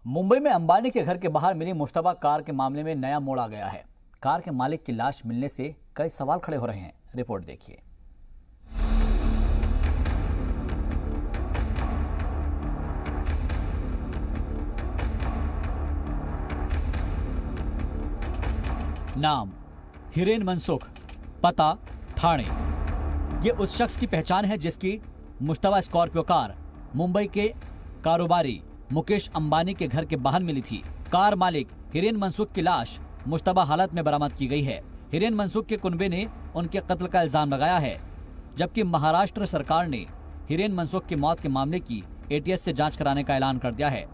मुंबई में अंबानी के घर के बाहर मिली मुश्तबा कार के मामले में नया मोड़ आ गया है। कार के मालिक की लाश मिलने से कई सवाल खड़े हो रहे हैं। रिपोर्ट देखिए। नाम हिरेन मनसुख, पता ठाणे। ये उस शख्स की पहचान है जिसकी मुश्तबा स्कॉर्पियो कार मुंबई के कारोबारी मुकेश अंबानी के घर के बाहर मिली थी। कार मालिक हिरेन मनसुख की लाश मुश्तबा हालत में बरामद की गई है। हिरेन मनसुख के कुनबे ने उनके कत्ल का इल्जाम लगाया है, जबकि महाराष्ट्र सरकार ने हिरेन मनसुख की मौत के मामले की एटीएस से जांच कराने का ऐलान कर दिया है।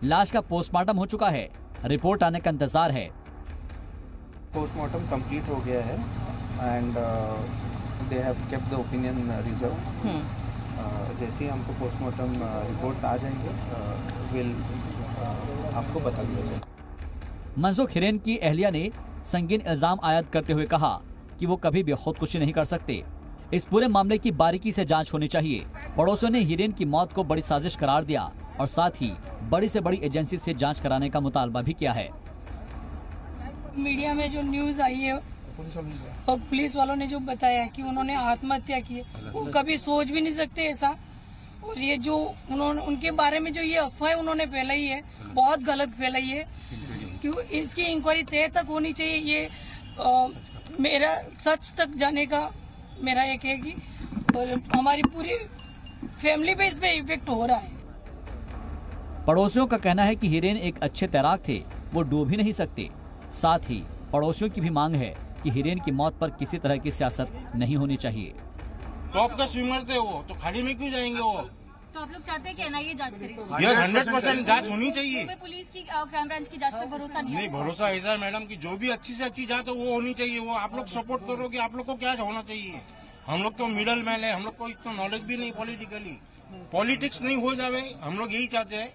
लाश का पोस्टमार्टम हो चुका है, रिपोर्ट आने का इंतजार है। पोस्टमार्टम कंप्लीट हो गया है and they have kept the opinion reserve. जैसे ही हमको पोस्टमार्टम रिपोर्ट्स आ जाएंगे आपको बता दिया जाएगा। मनसुख हिरेन की अहलिया ने संगीन इल्जाम आयद करते हुए कहा कि वो कभी भी खुदकुशी नहीं कर सकते। इस पूरे मामले की बारीकी से जांच होनी चाहिए। पड़ोसियों ने हिरेन की मौत को बड़ी साजिश करार दिया और साथ ही बड़ी से बड़ी एजेंसी से जांच कराने का मुतालबा भी किया है। मीडिया में जो न्यूज आई है और पुलिस वालों ने जो बताया कि उन्होंने आत्महत्या की है, वो कभी सोच भी नहीं सकते ऐसा। और ये जो उन्होंने उनके बारे में जो ये अफवाह उन्होंने फैलाई है, बहुत गलत फैलाई है। क्यों इसकी इंक्वायरी तय तक होनी चाहिए। ये मेरा सच तक जाने का मेरा एक है कि और हमारी पूरी फैमिली पे इस पे इफेक्ट हो रहा है। पड़ोसियों का कहना है कि हिरेन एक अच्छे तैराक थे, वो डूब ही नहीं सकते। साथ ही पड़ोसियों की भी मांग है कि हिरेन की मौत पर किसी तरह की सियासत नहीं होनी चाहिए। टॉप का स्विमर थे वो, तो खाड़ी में क्यों जाएंगे वो? तो आप लोग चाहते हैं कि एनआईए जांच करे? यस, 100% जांच होनी चाहिए। पुलिस की क्राइम ब्रांच की जांच पर भरोसा नहीं है? भरोसा ऐसा है मैडम कि जो भी अच्छी से अच्छी जांच हो वो होनी चाहिए। वो आप लोग सपोर्ट करोगे, आप लोग को क्या होना चाहिए? हम लोग तो मिडल मैन है, हम लोग को इतना नॉलेज भी नहीं पॉलिटिकली। पॉलिटिक्स नहीं हो जावे, हम लोग यही चाहते हैं,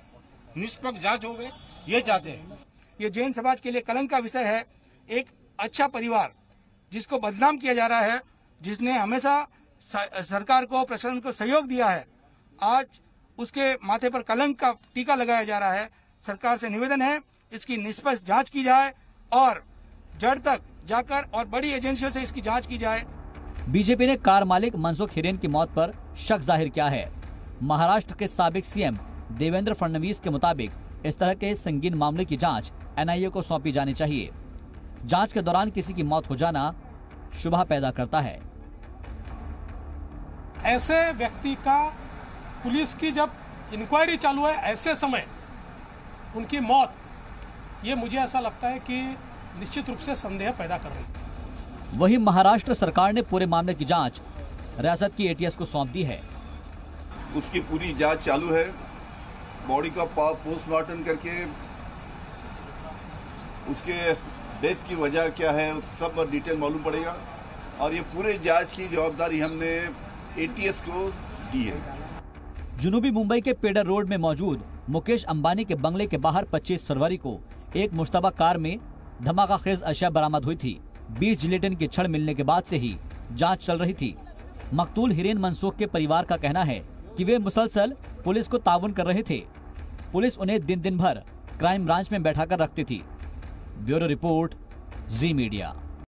निष्पक्ष जांच हो गए, ये चाहते हैं। ये जैन समाज के लिए कलंक का विषय है। एक अच्छा परिवार जिसको बदनाम किया जा रहा है, जिसने हमेशा सरकार को, प्रशासन को सहयोग दिया है, आज उसके माथे पर कलंक का टीका लगाया जा रहा है। सरकार से निवेदन है इसकी निष्पक्ष जांच की जाए और जड़ तक जाकर और बड़ी एजेंसियों से इसकी जांच की जाए। बीजेपी ने कार मालिक मनसुख हिरेन की मौत पर शक जाहिर किया है। महाराष्ट्र के साबिक सीएम देवेंद्र फडणवीस के मुताबिक इस तरह के संगीन मामले की जांच एनआईए को सौंपी जानी चाहिए। जांच के दौरान किसी की मौत हो जाना शुबह पैदा करता है। ऐसे व्यक्ति का पुलिस की जब इंक्वायरी चालू है, ऐसे समय उनकी मौत, ये मुझे ऐसा लगता है कि निश्चित रूप से संदेह पैदा कर रही है। वहीं महाराष्ट्र सरकार ने पूरे मामले की जांच रियासत की एटीएस को सौंप दी है। उसकी पूरी जांच चालू है। बॉडी का पोस्टमार्टम करके उसके डेथ की वजह क्या है उस सब डिटेल मालूम पड़ेगा और ये पूरे जांच की जवाबदारी हमने एटीएस को दी है। जुनूबी मुंबई के पेडर रोड में मौजूद मुकेश अंबानी के बंगले के बाहर 25 फरवरी को एक मुश्तबा कार में धमाकाखेज अशिया बरामद हुई थी। 20 जिलेटिन की छड़ मिलने के बाद से ही जांच चल रही थी। मकतूल हिरेन मनसुख के परिवार का कहना है कि वे मुसलसल पुलिस को ताउन कर रहे थे। पुलिस उन्हें दिन भर क्राइम ब्रांच में बैठाकर रखती थी। ब्यूरो रिपोर्ट, जी मीडिया।